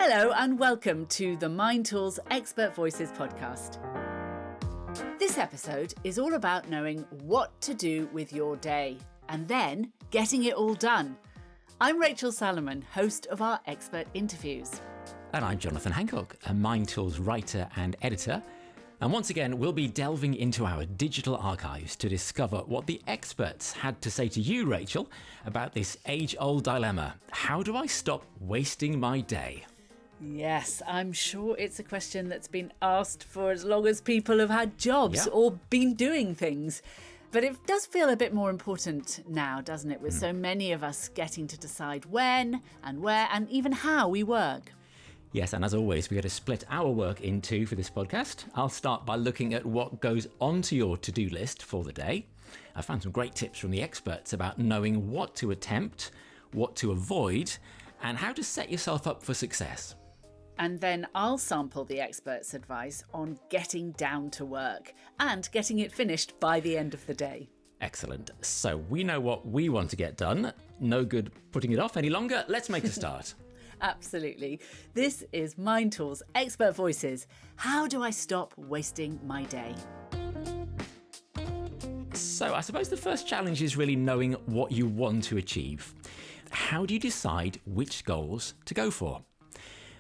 Hello and welcome to the Mind Tools Expert Voices podcast. This episode is all about knowing what to do with your day and then getting it all done. I'm Rachel Salaman, host of our expert interviews. And I'm Jonathan Hancock, a Mind Tools writer and editor. And once again, we'll be delving into our digital archives to discover what the experts had to say to you, Rachel, about this age-old dilemma. How do I stop wasting my day? Yes, I'm sure it's a question that's been asked for as long as people have had jobs or been doing things. But it does feel a bit more important now, doesn't it? With so many of us getting to decide when and where and even how we work. Yes, and as always, we're going to split our work in two for this podcast. I'll start by looking at what goes onto your to-do list for the day. I found some great tips from the experts about knowing what to attempt, what to avoid, and how to set yourself up for success. And then I'll sample the experts' advice on getting down to work and getting it finished by the end of the day. Excellent. So we know what we want to get done. No good putting it off any longer. Let's make a start. Absolutely. This is Mind Tools Expert Voices. How do I stop wasting my day? So I suppose the first challenge is really knowing what you want to achieve. How do you decide which goals to go for?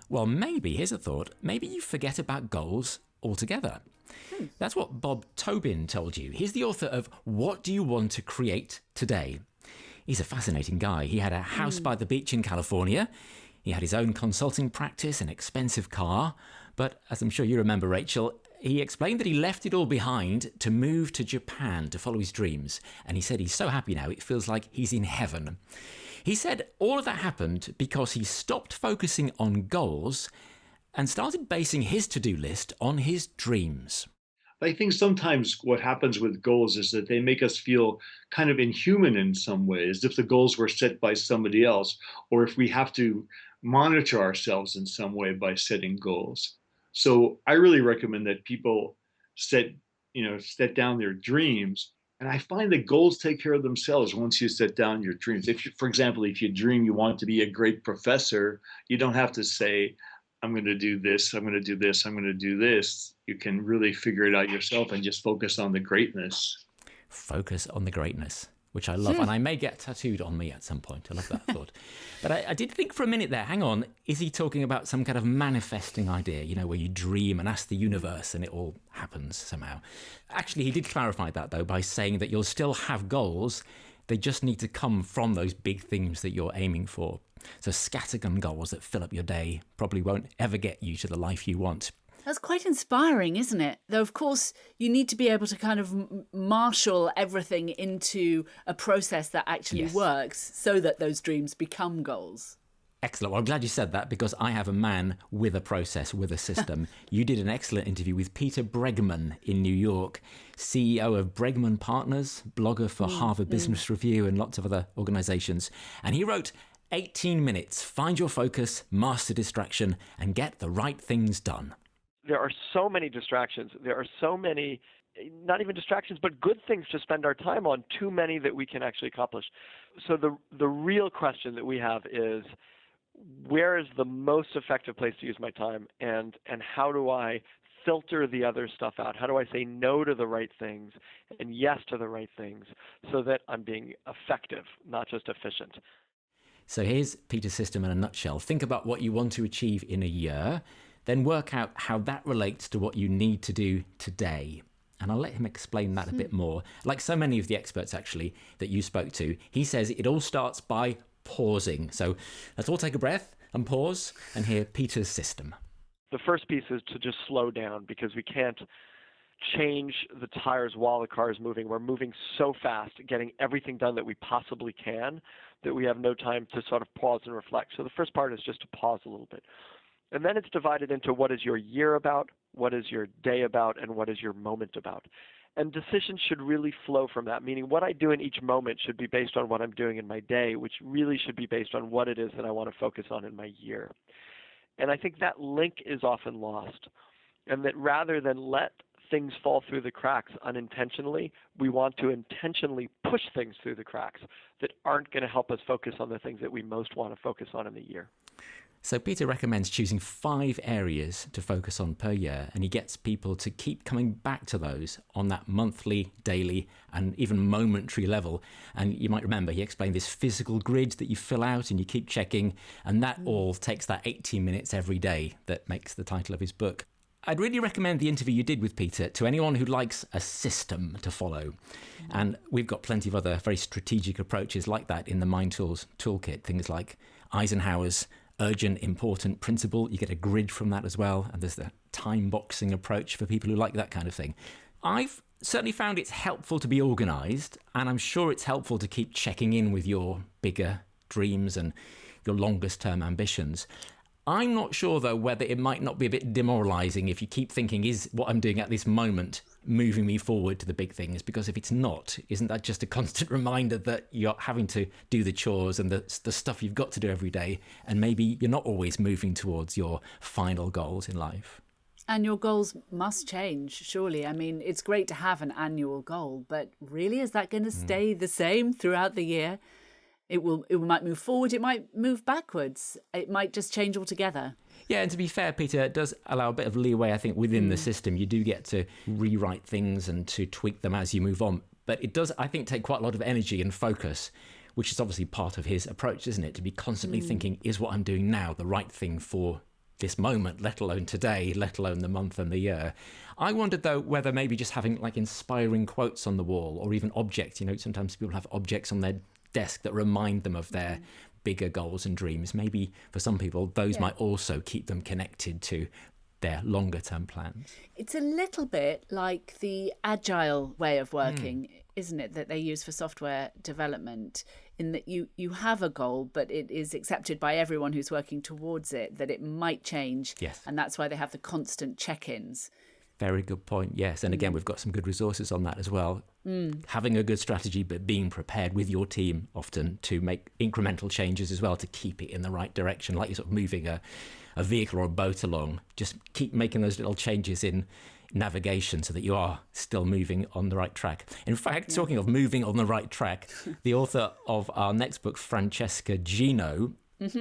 Well, here's a thought, maybe you forget about goals altogether. That's what Bob Tobin told you. He's the author of What Do You Want to Create Today? He's a fascinating guy. He had a house by the beach in California. He had his own consulting practice, an expensive car. But as I'm sure you remember, Rachel, he explained that he left it all behind to move to Japan to follow his dreams. And he said he's so happy now, it feels like he's in heaven. He said all of that happened because he stopped focusing on goals and started basing his to-do list on his dreams. I think sometimes what happens with goals is that they make us feel kind of inhuman in some ways, if the goals were set by somebody else, or if we have to monitor ourselves in some way by setting goals. So I really recommend that people set down their dreams. And I find that goals take care of themselves once you set down your dreams. For example, if you dream you want to be a great professor, you don't have to say, I'm going to do this, I'm going to do this, I'm going to do this. You can really figure it out yourself and just focus on the greatness. Focus on the greatness, which I love. And I may get tattooed on me at some point. I love that thought. But I did think for a minute there, hang on, is he talking about some kind of manifesting idea, where you dream and ask the universe and it all happens somehow? Actually, he did clarify that, though, by saying that you'll still have goals. They just need to come from those big things that you're aiming for. So scattergun goals that fill up your day probably won't ever get you to the life you want. That's quite inspiring, isn't it? Though, of course, you need to be able to kind of marshal everything into a process that actually works so that those dreams become goals. Excellent. Well, I'm glad you said that because I have a man with a process, with a system. You did an excellent interview with Peter Bregman in New York, CEO of Bregman Partners, blogger for Harvard Business Review and lots of other organizations. And he wrote 18 minutes, find your focus, master distraction, and get the right things done. There are so many distractions. There are so many, not even distractions, but good things to spend our time on, too many that we can actually accomplish. So the real question that we have is, where is the most effective place to use my time, and how do I filter the other stuff out? How do I say no to the right things and yes to the right things so that I'm being effective, not just efficient? So here's Peter's system in a nutshell. Think about what you want to achieve in a year, then work out how that relates to what you need to do today. And I'll let him explain that a bit more. Like so many of the experts, actually, that you spoke to, he says it all starts by pausing. So let's all take a breath and pause and hear Peter's system. The first piece is to just slow down, because we can't change the tires while the car is moving. We're moving so fast, getting everything done that we possibly can, that we have no time to sort of pause and reflect. So the first part is just to pause a little bit. And then it's divided into what is your year about, what is your day about, and what is your moment about. And decisions should really flow from that, meaning what I do in each moment should be based on what I'm doing in my day, which really should be based on what it is that I want to focus on in my year. And I think that link is often lost, and that rather than let things fall through the cracks unintentionally. We want to intentionally push things through the cracks that aren't going to help us focus on the things that we most want to focus on in the year. So Peter recommends choosing 5 areas to focus on per year, and he gets people to keep coming back to those on that monthly, daily, and even momentary level. And you might remember he explained this physical grid that you fill out and you keep checking, and that all takes that 18 minutes every day that makes the title of his book. I'd really recommend the interview you did with Peter to anyone who likes a system to follow. And we've got plenty of other very strategic approaches like that in the Mind Tools toolkit, things like Eisenhower's urgent, important principle. You get a grid from that as well. And there's the time boxing approach for people who like that kind of thing. I've certainly found it's helpful to be organised, and I'm sure it's helpful to keep checking in with your bigger dreams and your longest term ambitions. I'm not sure, though, whether it might not be a bit demoralising if you keep thinking, is what I'm doing at this moment moving me forward to the big things? Because if it's not, isn't that just a constant reminder that you're having to do the chores and the stuff you've got to do every day, and maybe you're not always moving towards your final goals in life? And your goals must change, surely. I mean, it's great to have an annual goal, but really, is that going to stay the same throughout the year? It might move forward, it might move backwards, it might just change altogether. Yeah, and to be fair, Peter, it does allow a bit of leeway, I think, within the system. You do get to rewrite things and to tweak them as you move on. But it does, I think, take quite a lot of energy and focus, which is obviously part of his approach, isn't it? To be constantly thinking, is what I'm doing now the right thing for this moment, let alone today, let alone the month and the year. I wondered, though, whether maybe just having like inspiring quotes on the wall or even objects, sometimes people have objects on their desk that remind them of their bigger goals and dreams. Maybe for some people, those might also keep them connected to their longer term plans. It's a little bit like the agile way of working, isn't it, that they use for software development, in that you have a goal, but it is accepted by everyone who's working towards it, that it might change. Yes. And that's why they have the constant check-ins. Very good point, yes. And again, we've got some good resources on that as well. Having a good strategy, but being prepared with your team often to make incremental changes as well to keep it in the right direction, like you're sort of moving a vehicle or a boat along. Just keep making those little changes in navigation so that you are still moving on the right track. In fact, talking of moving on the right track, the author of our next book, Francesca Gino,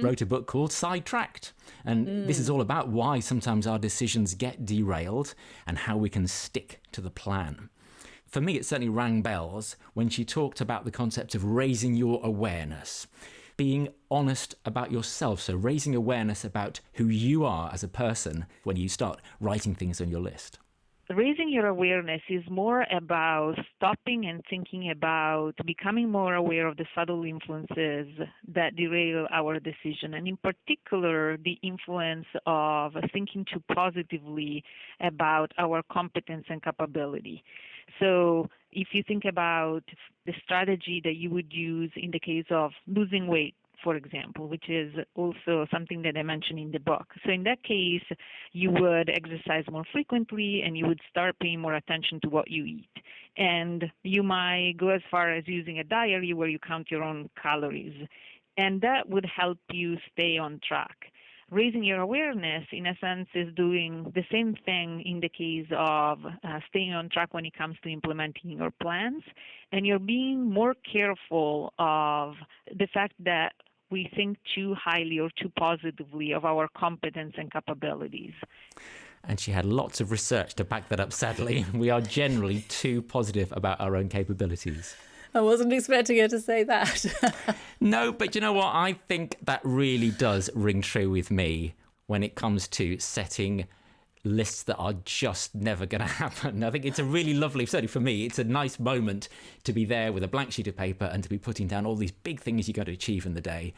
wrote a book called Sidetracked. And this is all about why sometimes our decisions get derailed and how we can stick to the plan. For me, it certainly rang bells when she talked about the concept of raising your awareness, being honest about yourself. So raising awareness about who you are as a person when you start writing things on your list. Raising your awareness is more about stopping and thinking about becoming more aware of the subtle influences that derail our decision, and in particular, the influence of thinking too positively about our competence and capability. So if you think about the strategy that you would use in the case of losing weight, for example, which is also something that I mentioned in the book. So in that case, you would exercise more frequently and you would start paying more attention to what you eat. And you might go as far as using a diary where you count your own calories. And that would help you stay on track. Raising your awareness, in a sense, is doing the same thing in the case of staying on track when it comes to implementing your plans. And you're being more careful of the fact that we think too highly or too positively of our competence and capabilities. And she had lots of research to back that up, sadly. We are generally too positive about our own capabilities. I wasn't expecting her to say that. No, but you know what? I think that really does ring true with me when it comes to setting lists that are just never going to happen. I think it's a really lovely, certainly for me, it's a nice moment to be there with a blank sheet of paper and to be putting down all these big things you got to achieve in the day.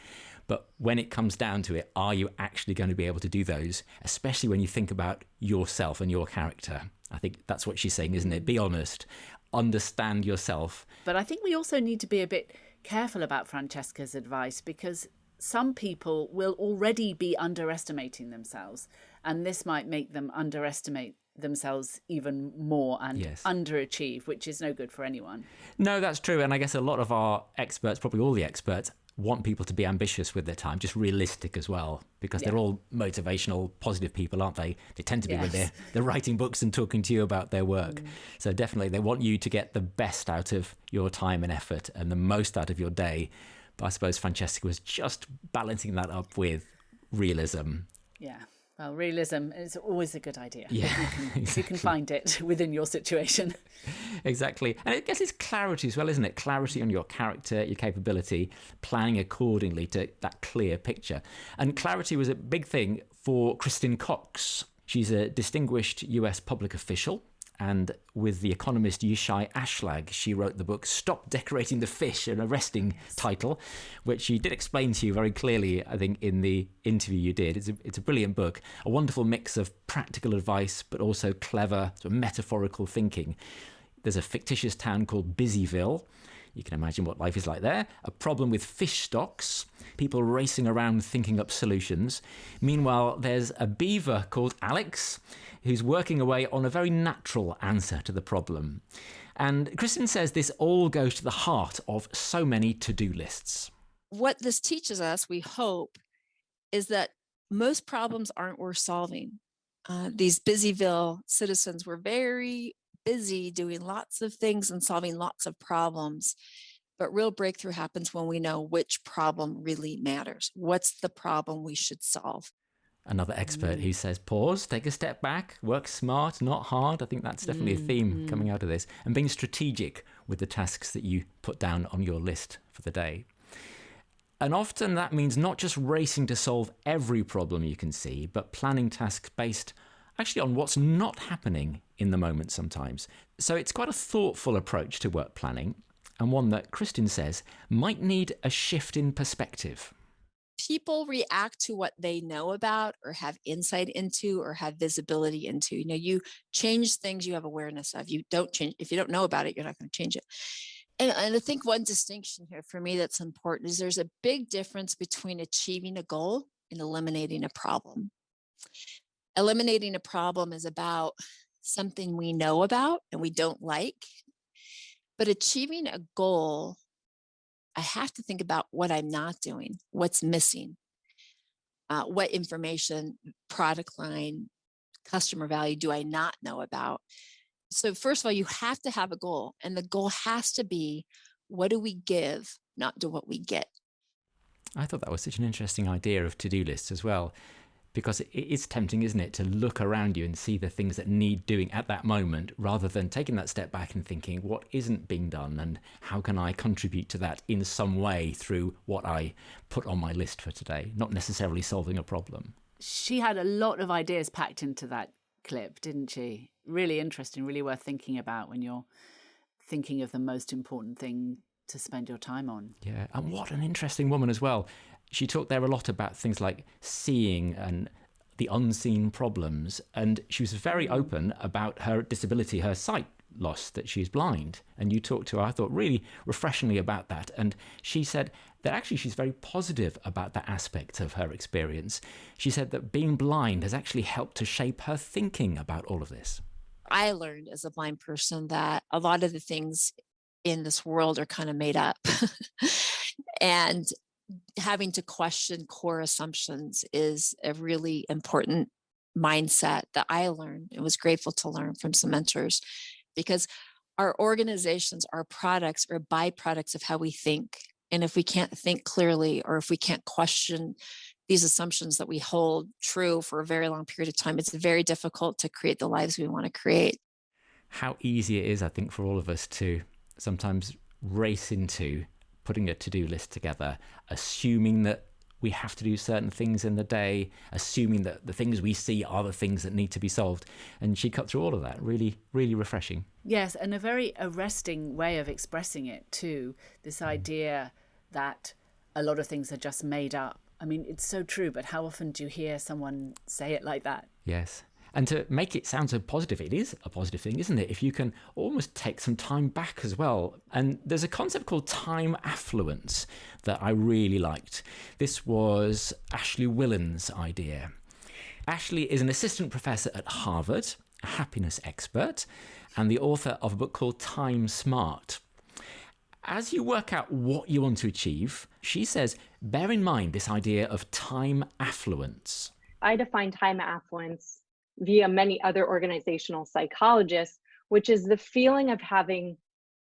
But when it comes down to it, are you actually going to be able to do those? Especially when you think about yourself and your character. I think that's what she's saying, isn't it? Be honest. Understand yourself. But I think we also need to be a bit careful about Francesca's advice, because some people will already be underestimating themselves, and this might make them underestimate themselves even more and underachieve, which is no good for anyone. No, that's true. And I guess a lot of our experts, probably all the experts, want people to be ambitious with their time, just realistic as well, because they're all motivational, positive people, aren't they? They tend to be when they're writing books and talking to you about their work. So definitely they want you to get the best out of your time and effort and the most out of your day. But I suppose Francesca was just balancing that up with realism. Yeah. Well, realism is always a good idea. Yeah, if you can find it within your situation. Exactly. And I guess it's clarity as well, isn't it? Clarity on your character, your capability, planning accordingly to that clear picture. And clarity was a big thing for Kristen Cox. She's a distinguished US public official. And with the economist Yishai Ashlag, she wrote the book Stop Decorating the Fish, an arresting title, which she did explain to you very clearly, I think, in the interview you did. It's a brilliant book, a wonderful mix of practical advice, but also clever sort of metaphorical thinking. There's a fictitious town called Busyville. You can imagine what life is like there. A problem with fish stocks, people racing around thinking up solutions. Meanwhile, there's a beaver called Alex who's working away on a very natural answer to the problem. And Kristen says this all goes to the heart of so many to-do lists. What this teaches us, we hope, is that most problems aren't worth solving. These Busyville citizens were very busy doing lots of things and solving lots of problems. But real breakthrough happens when we know which problem really matters. What's the problem we should solve? Another expert who says, pause, take a step back, work smart, not hard. I think that's definitely a theme coming out of this. And being strategic with the tasks that you put down on your list for the day. And often that means not just racing to solve every problem you can see, but planning tasks based actually on what's not happening in the moment sometimes. So it's quite a thoughtful approach to work planning, and one that Kristen says might need a shift in perspective. People react to what they know about or have insight into or have visibility into. You know, you change things you have awareness of. You don't change. If you don't know about it, you're not going to change it. And I think one distinction here for me that's important is there's a big difference between achieving a goal and eliminating a problem. Eliminating a problem is about something we know about and we don't like. But achieving a goal, I have to think about what I'm not doing, what's missing, what information, product line, customer value do I not know about. So first of all, you have to have a goal, and the goal has to be, what do we give, not do what we get. I thought that was such an interesting idea of to-do lists as well, because it is tempting, isn't it, to look around you and see the things that need doing at that moment, rather than taking that step back and thinking, what isn't being done and how can I contribute to that in some way through what I put on my list for today, not necessarily solving a problem. She had a lot of ideas packed into that clip, didn't she? Really interesting, really worth thinking about when you're thinking of the most important thing to spend your time on. Yeah, and what an interesting woman as well. She talked there a lot about things like seeing and the unseen problems, and she was very open about her disability, her sight loss, that she's blind. And you talked to her, I thought, really refreshingly about that. And she said that actually she's very positive about that aspect of her experience. She said that being blind has actually helped to shape her thinking about all of this. I learned as a blind person that a lot of the things in this world are kind of made up. And having to question core assumptions is a really important mindset that I learned and was grateful to learn from some mentors, because our organizations, our products are byproducts of how we think. And if we can't think clearly, or if we can't question these assumptions that we hold true for a very long period of time, it's very difficult to create the lives we want to create. How easy it is, I think, for all of us to sometimes race into putting a to-do list together, assuming that we have to do certain things in the day, assuming that the things we see are the things that need to be solved. And she cut through all of that. Really, really refreshing. Yes, and a very arresting way of expressing it too. This idea that a lot of things are just made up. I mean, it's so true, but how often do you hear someone say it like that? Yes. And to make it sound so positive, it is a positive thing, isn't it? If you can almost take some time back as well. And there's a concept called time affluence that I really liked. This was Ashley Willen's idea. Ashley is an assistant professor at Harvard, a happiness expert, and the author of a book called Time Smart. as you work out what you want to achieve, she says, bear in mind this idea of time affluence. I define time affluence via many other organizational psychologists, which is the feeling of having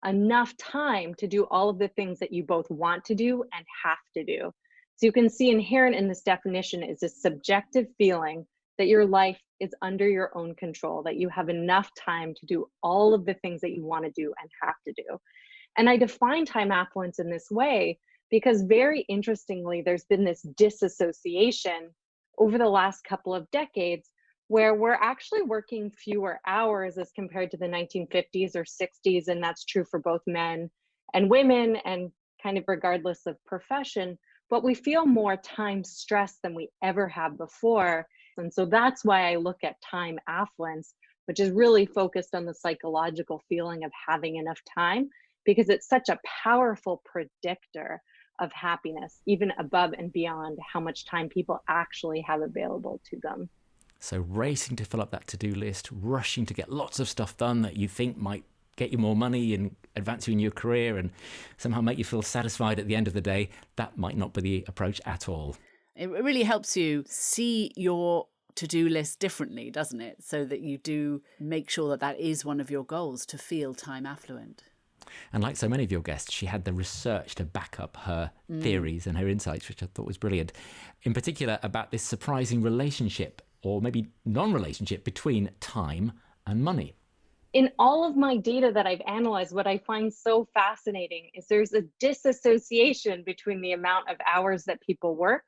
enough time to do all of the things that you both want to do and have to do. So you can see inherent in this definition is a subjective feeling that your life is under your own control, that you have enough time to do all of the things that you want to do and have to do. And I define time affluence in this way because, very interestingly, there's been this disassociation over the last couple of decades where we're actually working fewer hours as compared to the 1950s or 60s, and that's true for both men and women and kind of regardless of profession, but we feel more time stress than we ever have before. And so that's why I look at time affluence, which is really focused on the psychological feeling of having enough time, because it's such a powerful predictor of happiness, even above and beyond how much time people actually have available to them. So racing to fill up that to-do list, rushing to get lots of stuff done that you think might get you more money and advance you in your career and somehow make you feel satisfied at the end of the day, that might not be the approach at all. It really helps you see your to-do list differently, doesn't it? So that you do make sure that that is one of your goals, to feel time affluent. And like so many of your guests, she had the research to back up her theories and her insights, which I thought was brilliant. In particular, about this surprising relationship, or maybe non-relationship, between time and money. In all of my data that I've analyzed, what I find so fascinating is there's a disassociation between the amount of hours that people work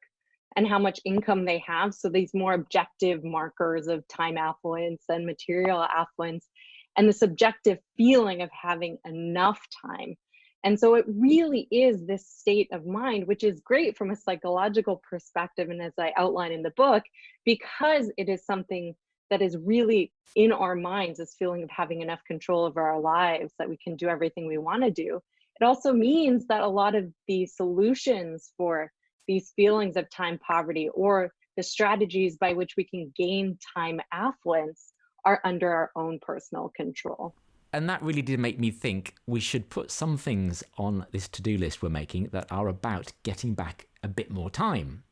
and how much income they have. So these more objective markers of time affluence and material affluence, and the subjective feeling of having enough time. And so it really is this state of mind, which is great from a psychological perspective, and as I outline in the book, because it is something that is really in our minds, this feeling of having enough control over our lives, that we can do everything we want to do. It also means that a lot of the solutions for these feelings of time poverty, or the strategies by which we can gain time affluence, are under our own personal control. And that really did make me think we should put some things on this to-do list we're making that are about getting back a bit more time.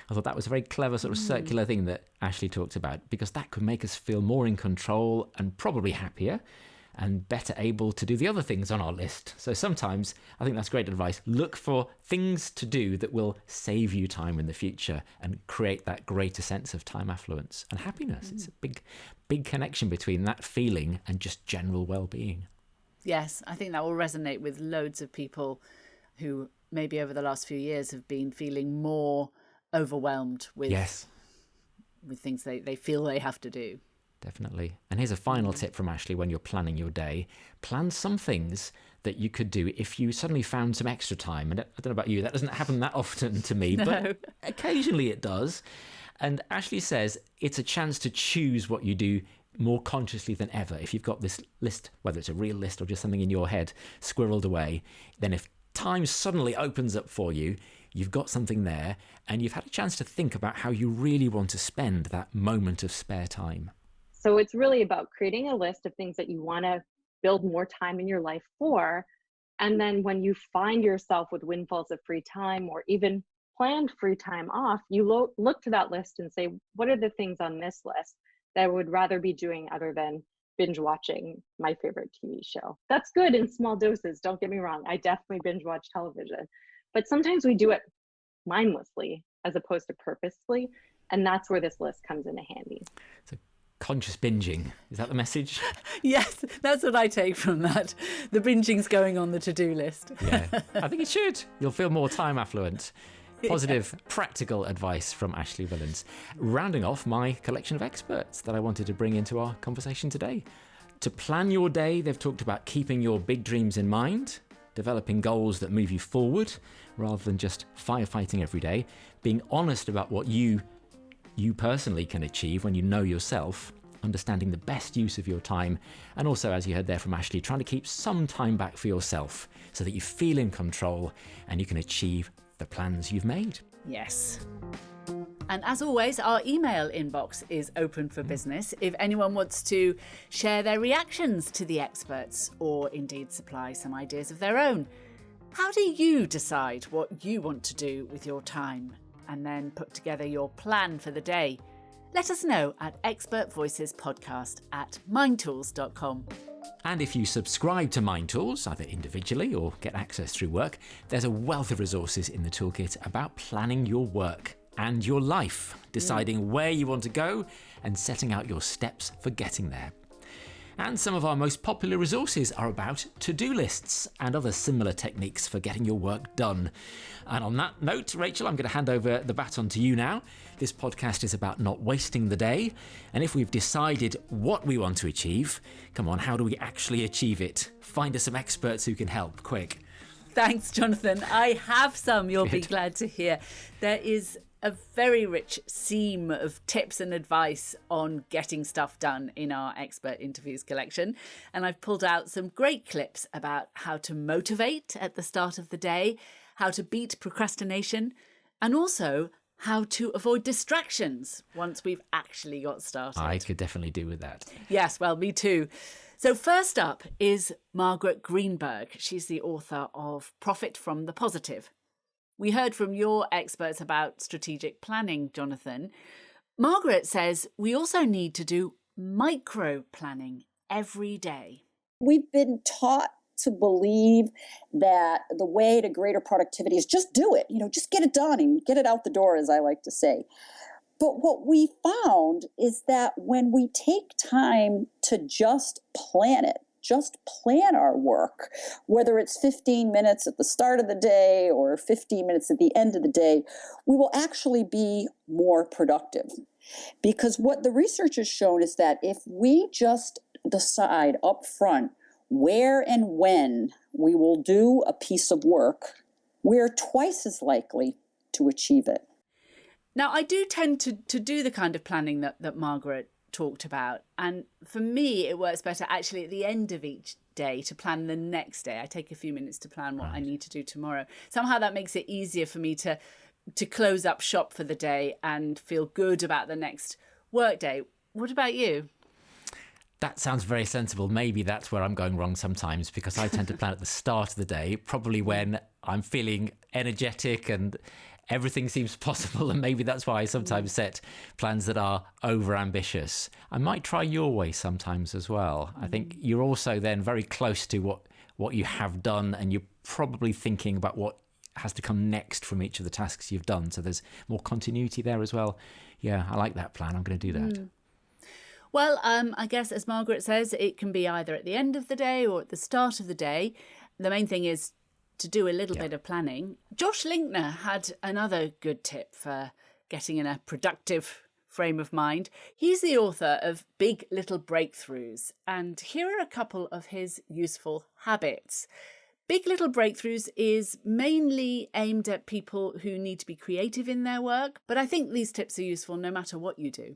I thought that was a very clever sort of circular thing that Ashley talked about, because that could make us feel more in control and probably happier and better able to do the other things on our list. So sometimes I think that's great advice. Look for things to do that will save you time in the future and create that greater sense of time affluence and happiness. It's a big connection between that feeling and just general well-being. Yes, I think that will resonate with loads of people who maybe over the last few years have been feeling more overwhelmed with things they feel they have to do. Definitely. And here's a final tip from Ashley when you're planning your day. Plan some things that you could do if you suddenly found some extra time. And I don't know about you, that doesn't happen that often to me, but occasionally it does. And Ashley says it's a chance to choose what you do more consciously than ever. If you've got this list, whether it's a real list or just something in your head squirreled away, then if time suddenly opens up for you, you've got something there and you've had a chance to think about how you really want to spend that moment of spare time. So it's really about creating a list of things that you want to build more time in your life for. And then when you find yourself with windfalls of free time or even planned free time off, you look to that list and say, what are the things on this list that I would rather be doing other than binge watching my favorite TV show? That's good in small doses. Don't get me wrong. I definitely binge watch television, but sometimes we do it mindlessly as opposed to purposefully. And that's where this list comes into handy. So conscious binging, is that the message? Yes, that's what I take from that. The binging's going on the to-do list. Yeah, I think it should. You'll feel more time affluent. Positive, practical advice from Ashley Willens. Rounding off my collection of experts that I wanted to bring into our conversation today. To plan your day, they've talked about keeping your big dreams in mind, developing goals that move you forward rather than just firefighting every day, being honest about what you personally can achieve when you know yourself, understanding the best use of your time, and also, as you heard there from Ashley, trying to keep some time back for yourself so that you feel in control and you can achieve the plans you've made. Yes. And as always, our email inbox is open for business. If anyone wants to share their reactions to the experts or indeed supply some ideas of their own, How do you decide what you want to do with your time and then put together your plan for the day? Let us know at expertvoicespodcast@mindtools.com. And if you subscribe to Mind Tools, either individually or get access through work, there's a wealth of resources in the toolkit about planning your work and your life, deciding where you want to go and setting out your steps for getting there. And some of our most popular resources are about to-do lists and other similar techniques for getting your work done. And on that note, Rachel, I'm going to hand over the baton to you now. This podcast is about not wasting the day. And if we've decided what we want to achieve, come on, how do we actually achieve it? Find us some experts who can help, quick. Thanks, Jonathan. I have some, you'll be glad to hear. There is a very rich seam of tips and advice on getting stuff done in our expert interviews collection. And I've pulled out some great clips about how to motivate at the start of the day, how to beat procrastination, and also how to avoid distractions once we've actually got started. I could definitely do with that. Yes, well, me too. So first up is Margaret Greenberg. She's the author of Profit from the Positive. We heard from your experts about strategic planning, Jonathan. Margaret says we also need to do micro planning every day. We've been taught to believe that the way to greater productivity is just do it, just get it done and get it out the door, as I like to say. But what we found is that when we take time to just plan it, just plan our work, whether it's 15 minutes at the start of the day or 15 minutes at the end of the day, we will actually be more productive. Because what the research has shown is that if we just decide up front where and when we will do a piece of work, we're twice as likely to achieve it. Now, I do tend to do the kind of planning that Margaret talked about. And for me, it works better actually at the end of each day to plan the next day. I take a few minutes to plan what I need to do tomorrow. Somehow that makes it easier for me to close up shop for the day and feel good about the next work day. What about you? That sounds very sensible. Maybe that's where I'm going wrong sometimes, because I tend to plan at the start of the day, probably when I'm feeling energetic and everything seems possible, and maybe that's why I sometimes set plans that are over-ambitious. I might try your way sometimes as well. I think you're also then very close to what you have done, and you're probably thinking about what has to come next from each of the tasks you've done. So there's more continuity there as well. Yeah, I like that plan. I'm going to do that. Well, I guess as Margaret says, it can be either at the end of the day or at the start of the day. The main thing is to do a little bit of planning. Josh Linkner had another good tip for getting in a productive frame of mind. He's the author of Big Little Breakthroughs, and here are a couple of his useful habits. Big Little Breakthroughs is mainly aimed at people who need to be creative in their work, but I think these tips are useful no matter what you do.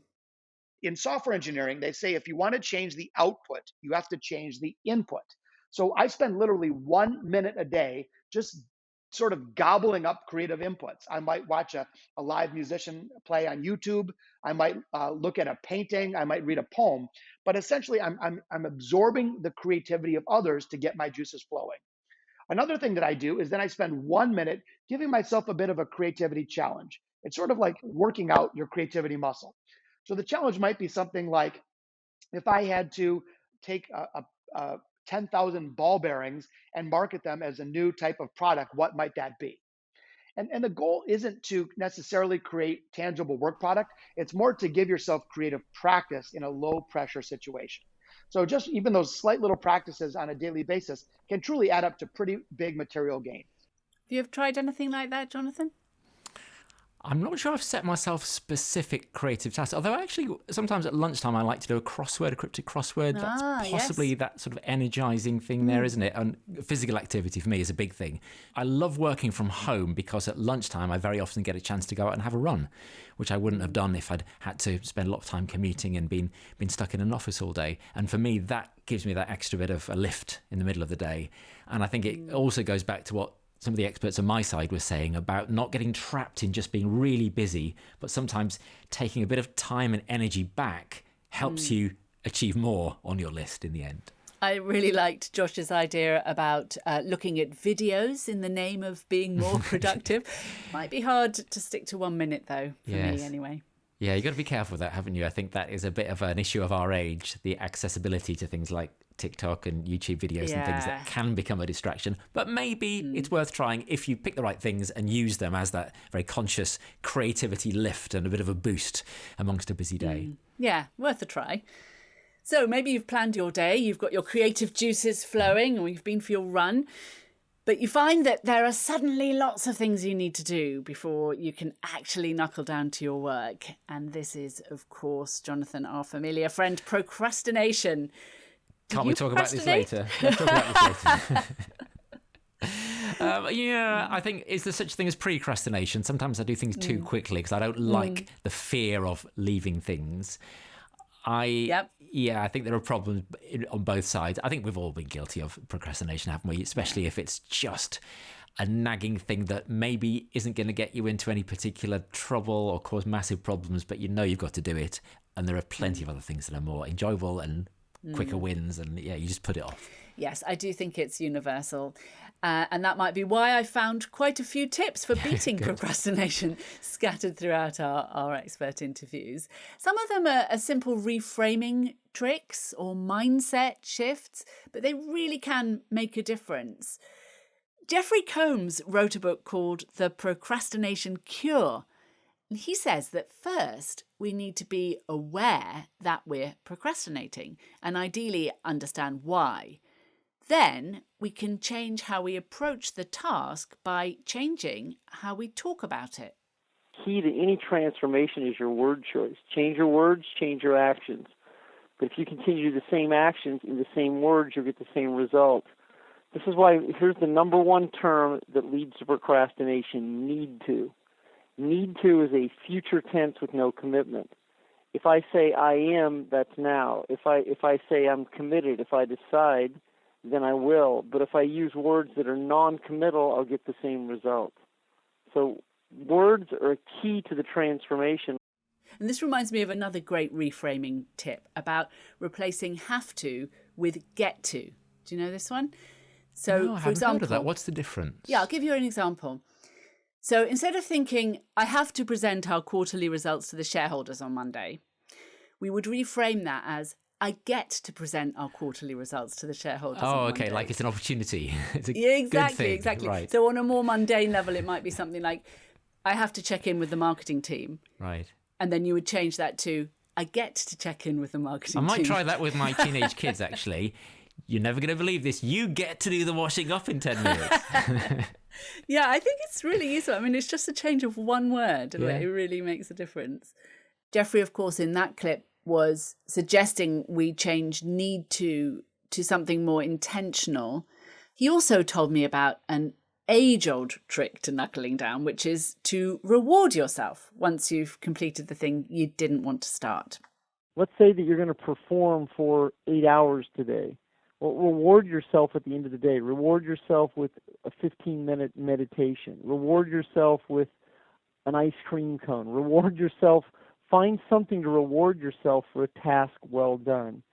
In software engineering, they say if you want to change the output, you have to change the input. So I spend literally 1 minute a day just sort of gobbling up creative inputs. I might watch a live musician play on YouTube. I might look at a painting. I might read a poem. But essentially, I'm absorbing the creativity of others to get my juices flowing. Another thing that I do is then I spend 1 minute giving myself a bit of a creativity challenge. It's sort of like working out your creativity muscle. So the challenge might be something like, if I had to take 10,000 ball bearings and market them as a new type of product, what might that be? And the goal isn't to necessarily create tangible work product. It's more to give yourself creative practice in a low pressure situation. So just even those slight little practices on a daily basis can truly add up to pretty big material gains. Have you ever tried anything like that, Jonathan? I'm not sure I've set myself specific creative tasks, although actually sometimes at lunchtime I like to do a cryptic crossword. That's possibly that sort of energizing thing there, isn't it? And physical activity for me is a big thing. I love working from home because at lunchtime I very often get a chance to go out and have a run, which I wouldn't have done if I'd had to spend a lot of time commuting and been stuck in an office all day. And for me, that gives me that extra bit of a lift in the middle of the day. And I think it also goes back to what some of the experts on my side were saying about not getting trapped in just being really busy, but sometimes taking a bit of time and energy back helps you achieve more on your list in the end. I really liked Josh's idea about looking at videos in the name of being more productive. Might be hard to stick to 1 minute, though, for me anyway. Yeah, you've got to be careful with that, haven't you? I think that is a bit of an issue of our age, the accessibility to things like TikTok and YouTube videos and things that can become a distraction. But maybe it's worth trying if you pick the right things and use them as that very conscious creativity lift and a bit of a boost amongst a busy day. Yeah, worth a try. So maybe you've planned your day, you've got your creative juices flowing, or you've been for your run, but you find that there are suddenly lots of things you need to do before you can actually knuckle down to your work. And this is, of course, Jonathan, our familiar friend, procrastination. Can't we talk about this later? Let's talk about this later. I think, is there such a thing as procrastination? Sometimes I do things too quickly because I don't like the fear of leaving things. I think there are problems on both sides. I think we've all been guilty of procrastination, haven't we? Especially if it's just a nagging thing that maybe isn't going to get you into any particular trouble or cause massive problems, but you know you've got to do it. And there are plenty of other things that are more enjoyable and quicker wins, and you just put it off. Yes, I do think it's universal. And that might be why I found quite a few tips for beating procrastination scattered throughout our expert interviews. Some of them are simple reframing tricks or mindset shifts, but they really can make a difference. Jeffrey Combs wrote a book called The Procrastination Cure. And he says that first we need to be aware that we're procrastinating and ideally understand why. Then we can change how we approach the task by changing how we talk about it. Key to any transformation is your word choice. Change your words, change your actions. But if you continue to do the same actions in the same words, you'll get the same result. This is why here's the number one term that leads to procrastination: need to. Need to is a future tense with no commitment. If I say I am, that's now. If I say I'm committed, if I decide, then I will. But if I use words that are non-committal, I'll get the same result. So words are a key to the transformation. And this reminds me of another great reframing tip about replacing have to with get to. Do you know this one? So, no, I haven't heard of that. What's the difference? Yeah, I'll give you an example. So instead of thinking, I have to present our quarterly results to the shareholders on Monday, we would reframe that as, I get to present our quarterly results to the shareholders on Monday. Okay, like it's an opportunity. It's a exactly, good thing. Exactly. Right. So on a more mundane level, it might be something like, I have to check in with the marketing team. Right. And then you would change that to, I get to check in with the marketing team. I might try that with my teenage kids, actually. You're never going to believe this. You get to do the washing up in 10 minutes. Yeah, I think it's really useful. I mean, it's just a change of one word, and it really makes a difference. Jeffrey, of course, in that clip was suggesting we change need to something more intentional. He also told me about an age-old trick to knuckling down, which is to reward yourself once you've completed the thing you didn't want to start. Let's say that you're going to perform for 8 hours today. Well, reward yourself at the end of the day. Reward yourself with a 15-minute meditation. Reward yourself with an ice cream cone. Reward yourself. Find something to reward yourself for a task well done.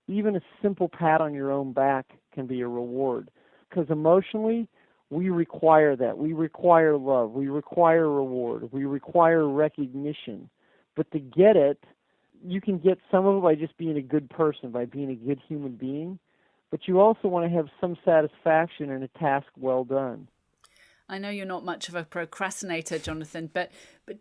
Even a simple pat on your own back can be a reward. Because emotionally, we require that. We require love. We require reward. We require recognition. But to get it, you can get some of it by just being a good person, by being a good human being. But you also want to have some satisfaction in a task well done. I know you're not much of a procrastinator, Jonathan, but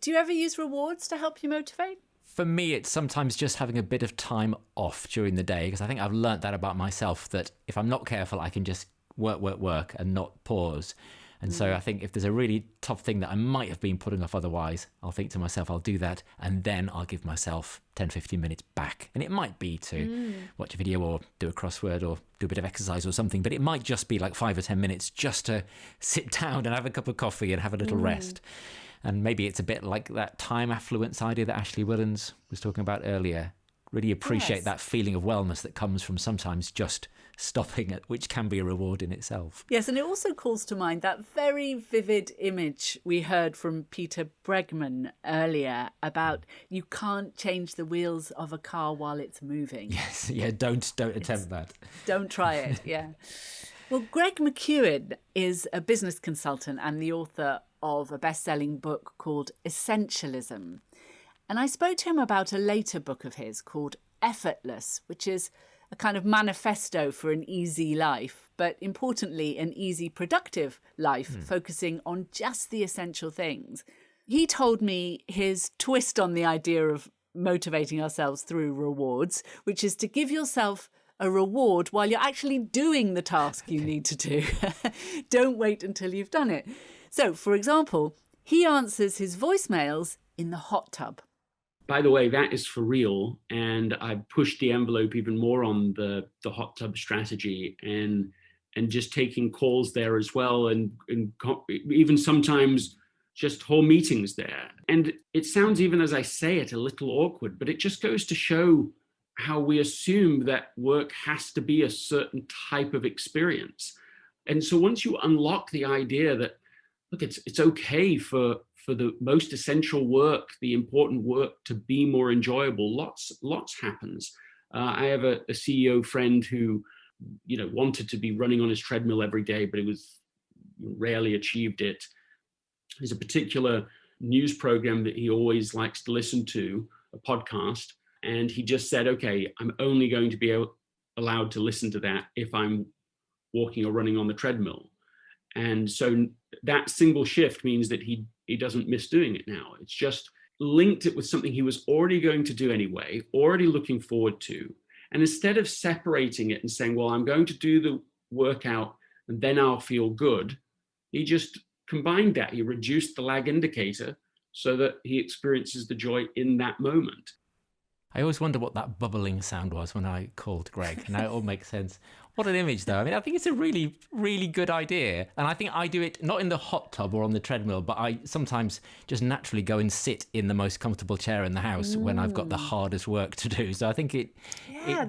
do you ever use rewards to help you motivate? For me, it's sometimes just having a bit of time off during the day, because I think I've learnt that about myself, that if I'm not careful, I can just work and not pause. And so I think if there's a really tough thing that I might have been putting off otherwise, I'll think to myself, I'll do that, and then I'll give myself 10, 15 minutes back. And it might be to watch a video or do a crossword or do a bit of exercise or something, but it might just be like 5 or 10 minutes just to sit down and have a cup of coffee and have a little rest. And maybe it's a bit like that time affluence idea that Ashley Willens was talking about earlier. Really appreciate that feeling of wellness that comes from sometimes just stopping it, which can be a reward in itself. Yes, and it also calls to mind that very vivid image we heard from Peter Bregman earlier about you can't change the wheels of a car while it's moving. Yes, yeah, don't attempt that. Don't try it, yeah. Well, Greg McEwen is a business consultant and the author of a best-selling book called Essentialism. And I spoke to him about a later book of his called Effortless, which is a kind of manifesto for an easy life, but importantly, an easy, productive life, focusing on just the essential things. He told me his twist on the idea of motivating ourselves through rewards, which is to give yourself a reward while you're actually doing the task you need to do. Don't wait until you've done it. So, for example, he answers his voicemails in the hot tub. By the way, that is for real. And I've pushed the envelope even more on the hot tub strategy and just taking calls there as well. And even sometimes just whole meetings there. And it sounds, even as I say it, a little awkward, but it just goes to show how we assume that work has to be a certain type of experience. And so once you unlock the idea that, look, it's okay for the most essential work, the important work, to be more enjoyable, lots happens. I have a CEO friend who, wanted to be running on his treadmill every day, but rarely achieved it. There's a particular news program that he always likes to listen to, a podcast, and he just said, okay, I'm only going to be allowed to listen to that if I'm walking or running on the treadmill. And so that single shift means that he doesn't miss doing it now. It's just linked it with something he was already going to do anyway, already looking forward to. And instead of separating it and saying, well, I'm going to do the workout and then I'll feel good, he just combined that. He reduced the lag indicator so that he experiences the joy in that moment. I always wonder what that bubbling sound was when I called Greg. Now it all makes sense. What an image, though. I mean, I think it's a really, really good idea. And I think I do it not in the hot tub or on the treadmill, but I sometimes just naturally go and sit in the most comfortable chair in the house when I've got the hardest work to do. So I think it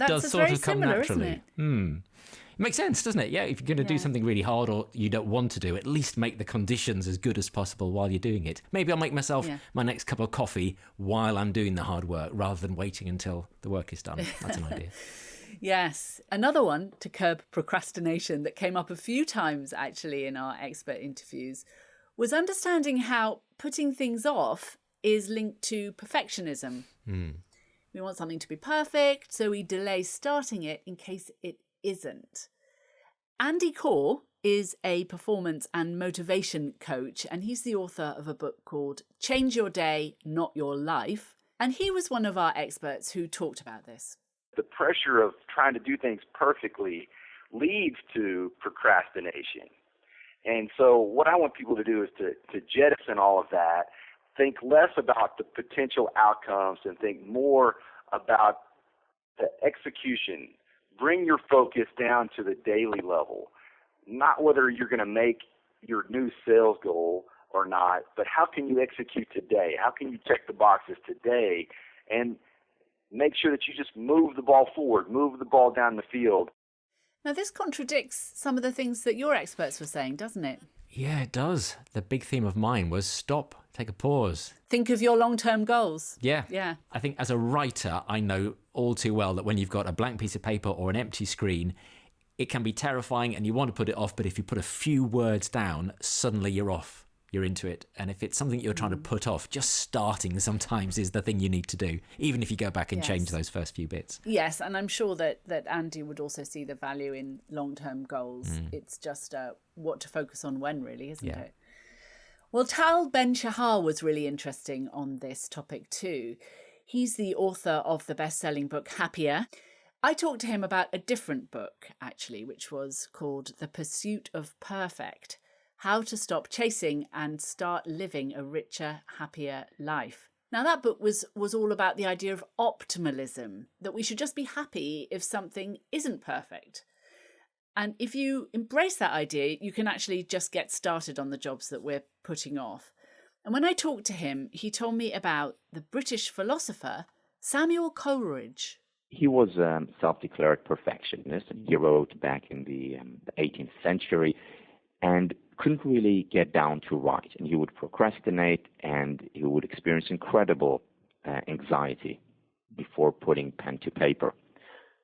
does sort of come naturally. It makes sense, doesn't it? Yeah, if you're going to do something really hard or you don't want to do, at least make the conditions as good as possible while you're doing it. Maybe I'll make myself my next cup of coffee while I'm doing the hard work rather than waiting until the work is done. That's an idea. Yes. Another one to curb procrastination that came up a few times actually in our expert interviews was understanding how putting things off is linked to perfectionism. We want something to be perfect, so we delay starting it in case it isn't. Andy Core is a performance and motivation coach, and he's the author of a book called Change Your Day, Not Your Life. And he was one of our experts who talked about this. The pressure of trying to do things perfectly leads to procrastination. And so what I want people to do is to jettison all of that, think less about the potential outcomes and think more about the execution. Bring your focus down to the daily level, not whether you're going to make your new sales goal or not, but how can you execute today? How can you check the boxes today and make sure that you just move the ball forward, move the ball down the field? Now, this contradicts some of the things that your experts were saying, doesn't it? Yeah, it does. The big theme of mine was stop, take a pause. Think of your long-term goals. Yeah. I think as a writer, I know all too well that when you've got a blank piece of paper or an empty screen, it can be terrifying and you want to put it off, but if you put a few words down, suddenly you're off. You're into it. And if it's something you're trying to put off, just starting sometimes is the thing you need to do, even if you go back and change those first few bits. Yes, and I'm sure that Andy would also see the value in long-term goals. It's just what to focus on when, really, isn't it? Well, Tal Ben-Shahar was really interesting on this topic too. He's the author of the best-selling book Happier. I talked to him about a different book, actually, which was called The Pursuit of Perfect: How to Stop Chasing and Start Living a Richer, Happier Life. Now, that book was all about the idea of optimalism, that we should just be happy if something isn't perfect. And if you embrace that idea, you can actually just get started on the jobs that we're putting off. And when I talked to him, he told me about the British philosopher Samuel Coleridge. He was a self-declared perfectionist, and he wrote back in the 18th century and couldn't really get down to write. And he would procrastinate, and he would experience incredible anxiety before putting pen to paper.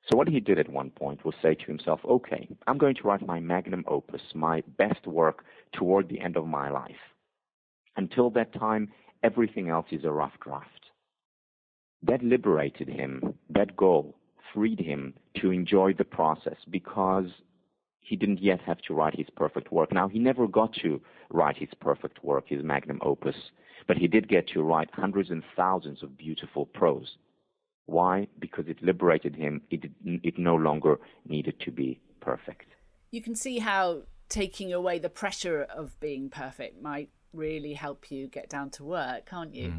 So what he did at one point was say to himself, okay, I'm going to write my magnum opus, my best work toward the end of my life. Until that time, everything else is a rough draft. That liberated him. That goal freed him to enjoy the process because he didn't yet have to write his perfect work. Now, he never got to write his perfect work, his magnum opus, but he did get to write hundreds and thousands of beautiful prose. Why? Because it liberated him. It no longer needed to be perfect. You can see how taking away the pressure of being perfect might really help you get down to work, can't you?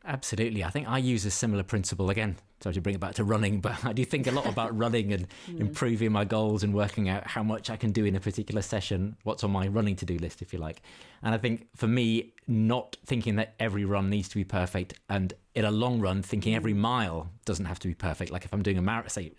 Absolutely. I think I use a similar principle again. Sorry to bring it back to running, but I do think a lot about running and improving my goals and working out how much I can do in a particular session, what's on my running to-do list, if you like. And I think for me, not thinking that every run needs to be perfect, and in a long run, thinking every mile doesn't have to be perfect. Like if I'm doing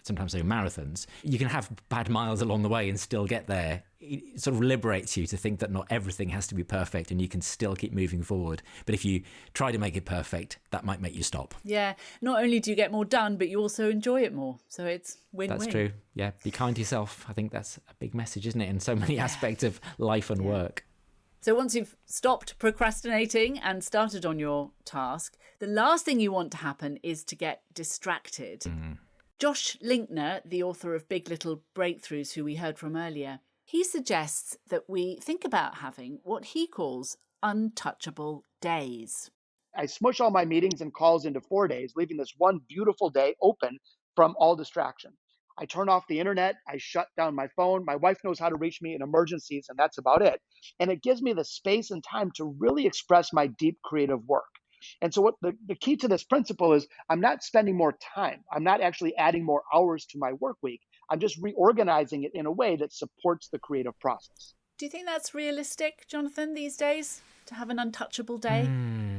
sometimes doing marathons, you can have bad miles along the way and still get there. It sort of liberates you to think that not everything has to be perfect and you can still keep moving forward. But if you try to make it perfect, that might make you stop. Yeah. Not only do you get more done, but you also enjoy it more. So it's win-win. That's true. Yeah. Be kind to yourself. I think that's a big message, isn't it? In so many aspects of life and work. So once you've stopped procrastinating and started on your task, the last thing you want to happen is to get distracted. Josh Linkner, the author of Big Little Breakthroughs, who we heard from earlier, he suggests that we think about having what he calls untouchable days. I smush all my meetings and calls into 4 days, leaving this one beautiful day open from all distraction. I turn off the internet. I shut down my phone. My wife knows how to reach me in emergencies, and that's about it. And it gives me the space and time to really express my deep creative work. And so what the key to this principle is I'm not spending more time. I'm not actually adding more hours to my work week. I'm just reorganizing it in a way that supports the creative process. Do you think that's realistic, Jonathan, these days, to have an untouchable day?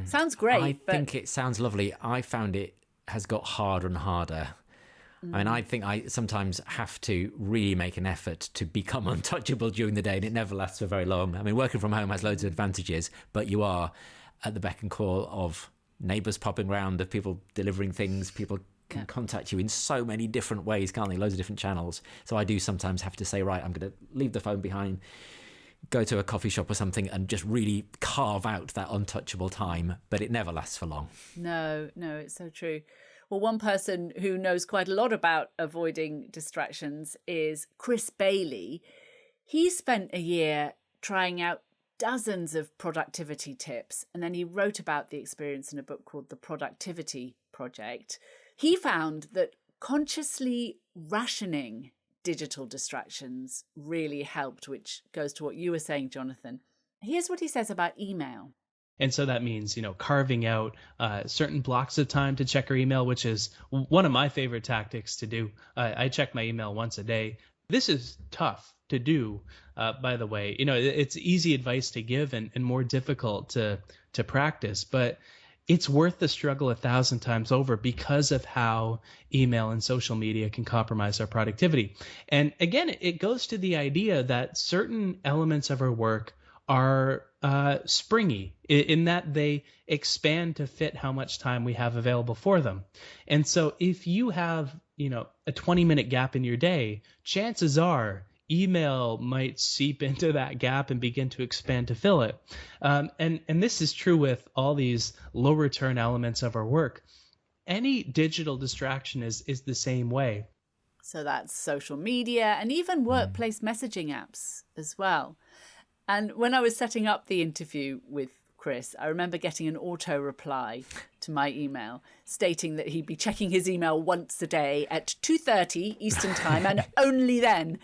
Sounds great. I think it sounds lovely. I found it has got harder and harder. I mean, I think I sometimes have to really make an effort to become untouchable during the day, and it never lasts for very long. I mean, working from home has loads of advantages, but you are at the beck and call of neighbours popping round, of people delivering things. People can contact you in so many different ways, can't they? Loads of different channels. So I do sometimes have to say, right, I'm going to leave the phone behind, go to a coffee shop or something, and just really carve out that untouchable time. But it never lasts for long. No, it's so true. Well, one person who knows quite a lot about avoiding distractions is Chris Bailey. He spent a year trying out dozens of productivity tips, and then he wrote about the experience in a book called The Productivity Project. He found that consciously rationing digital distractions really helped, which goes to what you were saying, Jonathan. Here's what he says about email. And so that means, carving out certain blocks of time to check our email, which is one of my favorite tactics to do. I check my email once a day. This is tough to do, by the way. It's easy advice to give and more difficult to practice, but it's worth the struggle 1,000 times over because of how email and social media can compromise our productivity. And again, it goes to the idea that certain elements of our work are springy in that they expand to fit how much time we have available for them. And so if you have, a 20-minute gap in your day, chances are email might seep into that gap and begin to expand to fill it. And this is true with all these low return elements of our work. Any digital distraction is the same way. So that's social media and even workplace messaging apps as well. And when I was setting up the interview with Chris, I remember getting an auto reply to my email stating that he'd be checking his email once a day at 2:30 Eastern time and only then.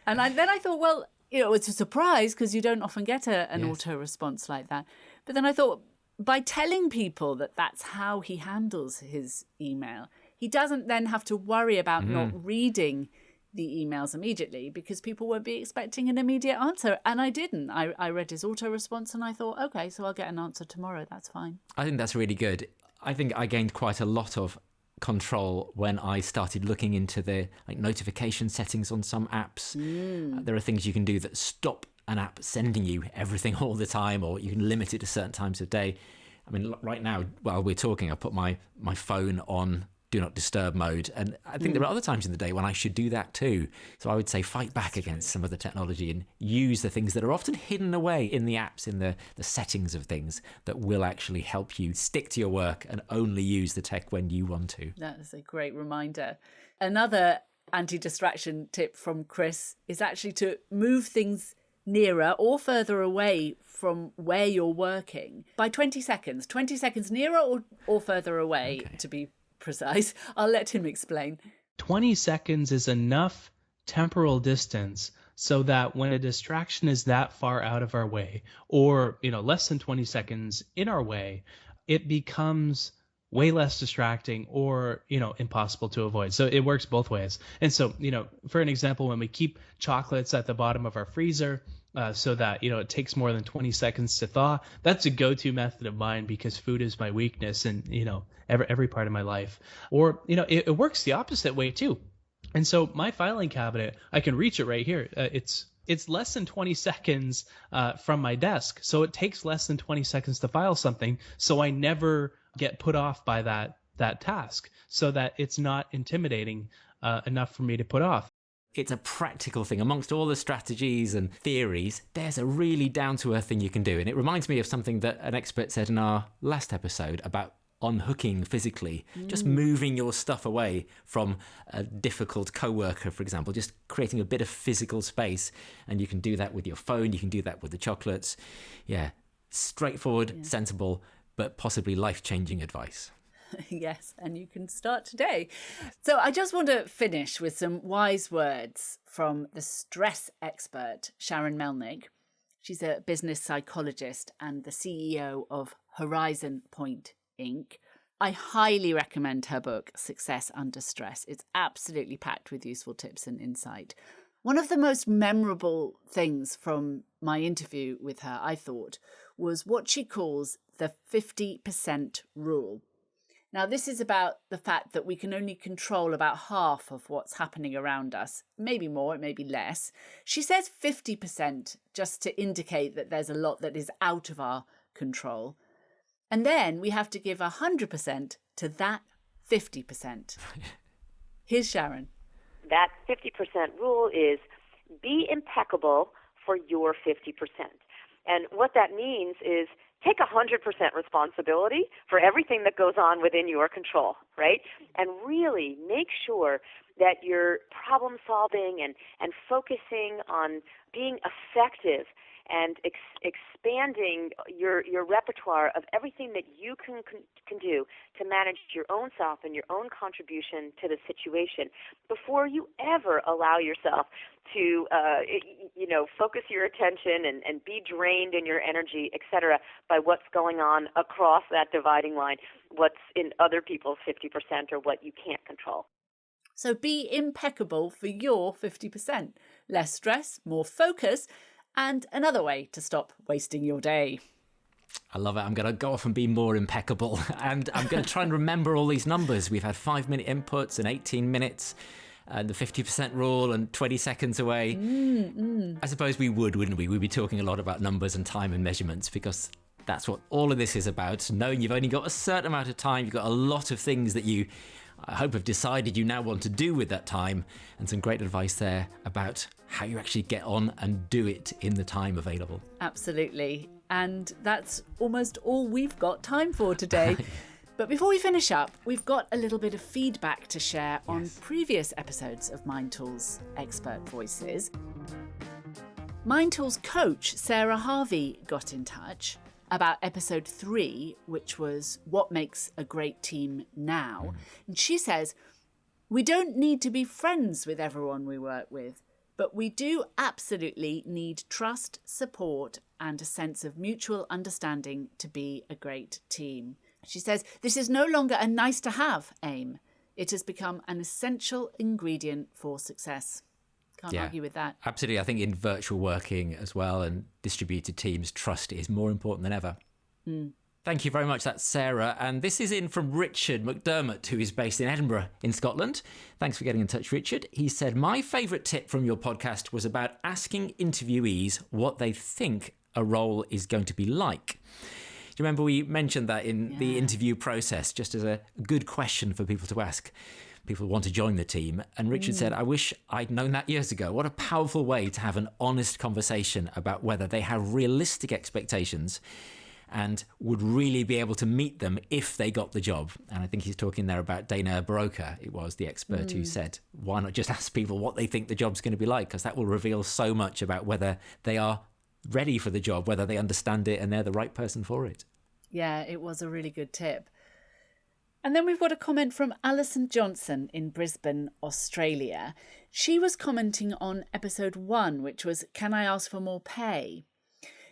And then I thought, well, it's a surprise because you don't often get an auto response like that. But then I thought, by telling people that that's how he handles his email, he doesn't then have to worry about not reading the emails immediately because people won't be expecting an immediate answer. And I didn't. I read his auto response and I thought, okay, so I'll get an answer tomorrow. That's fine. I think that's really good. I think I gained quite a lot of control when I started looking into the notification settings on some apps. There are things you can do that stop an app sending you everything all the time, or you can limit it to certain times of day. I mean, right now, while we're talking, I put my phone on do not disturb mode. And I think there are other times in the day when I should do that too. So I would say fight back against some of the technology and use the things that are often hidden away in the apps, in the settings of things that will actually help you stick to your work and only use the tech when you want to. That is a great reminder. Another anti-distraction tip from Chris is actually to move things nearer or further away from where you're working by 20 seconds. 20 seconds nearer or further away, to be precise. I'll let him explain. 20 seconds is enough temporal distance so that when a distraction is that far out of our way, or less than 20 seconds in our way, it becomes way less distracting or impossible to avoid. So it works both ways. And so for an example, when we keep chocolates at the bottom of our freezer so that it takes more than 20 seconds to thaw, that's a go-to method of mine because food is my weakness in every part of my life. Or it works the opposite way too. And so my filing cabinet, I can reach it right here. It's less than 20 seconds from my desk, so it takes less than 20 seconds to file something, so I never get put off by that task, so that it's not intimidating enough for me to put off. It's a practical thing. Amongst all the strategies and theories, there's a really down-to-earth thing you can do. And it reminds me of something that an expert said in our last episode about unhooking physically, just moving your stuff away from a difficult coworker, for example, just creating a bit of physical space. And you can do that with your phone, you can do that with the chocolates. Yeah, straightforward, sensible, but possibly life-changing advice. Yes, and you can start today. So I just want to finish with some wise words from the stress expert, Sharon Melnick. She's a business psychologist and the CEO of Horizon Point Inc. I highly recommend her book, Success Under Stress. It's absolutely packed with useful tips and insight. One of the most memorable things from my interview with her, I thought, was what she calls the 50% rule. Now, this is about the fact that we can only control about half of what's happening around us. Maybe more, it may be less. She says 50% just to indicate that there's a lot that is out of our control. And then we have to give 100% to that 50%. Here's Sharon. That 50% rule is be impeccable for your 50%. And what that means is take 100% responsibility for everything that goes on within your control, right? And really make sure that you're problem solving and focusing on being effective and expanding your repertoire of everything that you can do to manage your own self and your own contribution to the situation before you ever allow yourself to, focus your attention and be drained in your energy, et cetera, by what's going on across that dividing line, what's in other people's 50% or what you can't control. So be impeccable for your 50%. Less stress, more focus, and another way to stop wasting your day. I love it. I'm going to go off and be more impeccable. And I'm going to try and remember all these numbers. We've had 5-minute inputs and 18 minutes, and the 50% rule and 20 seconds away. I suppose we wouldn't we? We'd be talking a lot about numbers and time and measurements because that's what all of this is about. Knowing you've only got a certain amount of time, you've got a lot of things that you, I hope, have decided you now want to do with that time, and some great advice there about how you actually get on and do it in the time available. Absolutely. And that's almost all we've got time for today. But before we finish up, we've got a little bit of feedback to share on previous episodes of Mind Tools Expert Voices. Mind Tools coach Sarah Harvey got in touch about episode 3, which was What Makes a Great Team Now. And she says, we don't need to be friends with everyone we work with, but we do absolutely need trust, support, and a sense of mutual understanding to be a great team. She says, this is no longer a nice-to-have aim. It has become an essential ingredient for success. Can't argue with that. Absolutely. I think in virtual working as well and distributed teams, trust is more important than ever. Thank you very much. That's Sarah. And this is in from Richard McDermott, who is based in Edinburgh in Scotland. Thanks for getting in touch, Richard. He said, my favourite tip from your podcast was about asking interviewees what they think a role is going to be like. Do you remember we mentioned that in the interview process, just as a good question for people to ask? People want to join the team. And Richard said, I wish I'd known that years ago. What a powerful way to have an honest conversation about whether they have realistic expectations and would really be able to meet them if they got the job. And I think he's talking there about Dana Baroka. It was the expert who said, why not just ask people what they think the job's going to be like? Because that will reveal so much about whether they are ready for the job, whether they understand it and they're the right person for it. Yeah, it was a really good tip. And then we've got a comment from Alison Johnson in Brisbane, Australia. She was commenting on episode 1, which was, can I ask for more pay?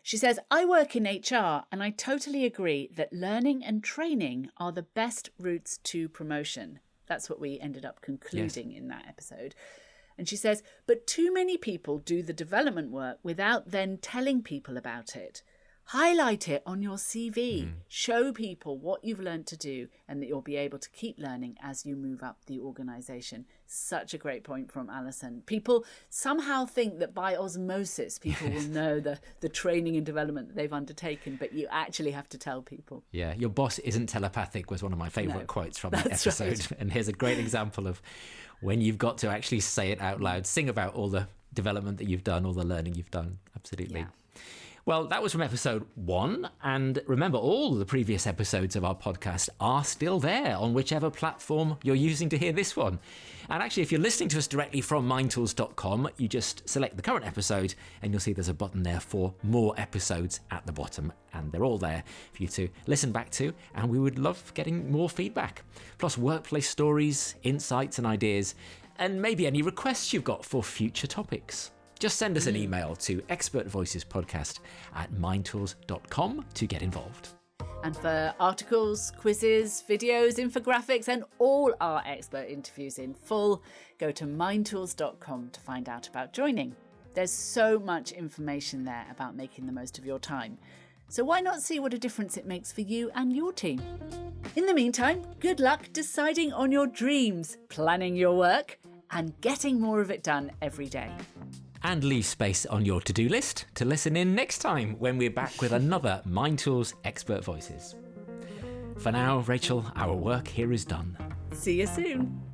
She says, I work in HR and I totally agree that learning and training are the best routes to promotion. That's what we ended up concluding in that episode. And she says, but too many people do the development work without then telling people about it. Highlight it on your CV. Show people what you've learned to do and that you'll be able to keep learning as you move up the organisation. Such a great point from Alison. People somehow think that by osmosis, people will know the training and development that they've undertaken, but you actually have to tell people. Yeah, your boss isn't telepathic was one of my favourite quotes from that episode. Right. And here's a great example of when you've got to actually say it out loud, sing about all the development that you've done, all the learning you've done. Absolutely. Yeah. Well, that was from episode 1. And remember, all the previous episodes of our podcast are still there on whichever platform you're using to hear this one. And actually, if you're listening to us directly from mindtools.com, you just select the current episode and you'll see there's a button there for more episodes at the bottom. And they're all there for you to listen back to. And we would love getting more feedback. Plus workplace stories, insights and ideas, and maybe any requests you've got for future topics. Just send us an email to expertvoicespodcast@mindtools.com to get involved. And for articles, quizzes, videos, infographics, and all our expert interviews in full, go to mindtools.com to find out about joining. There's so much information there about making the most of your time. So why not see what a difference it makes for you and your team? In the meantime, good luck deciding on your dreams, planning your work, and getting more of it done every day. And leave space on your to-do list to listen in next time when we're back with another Mind Tools Expert Voices. For now, Rachel, our work here is done. See you soon.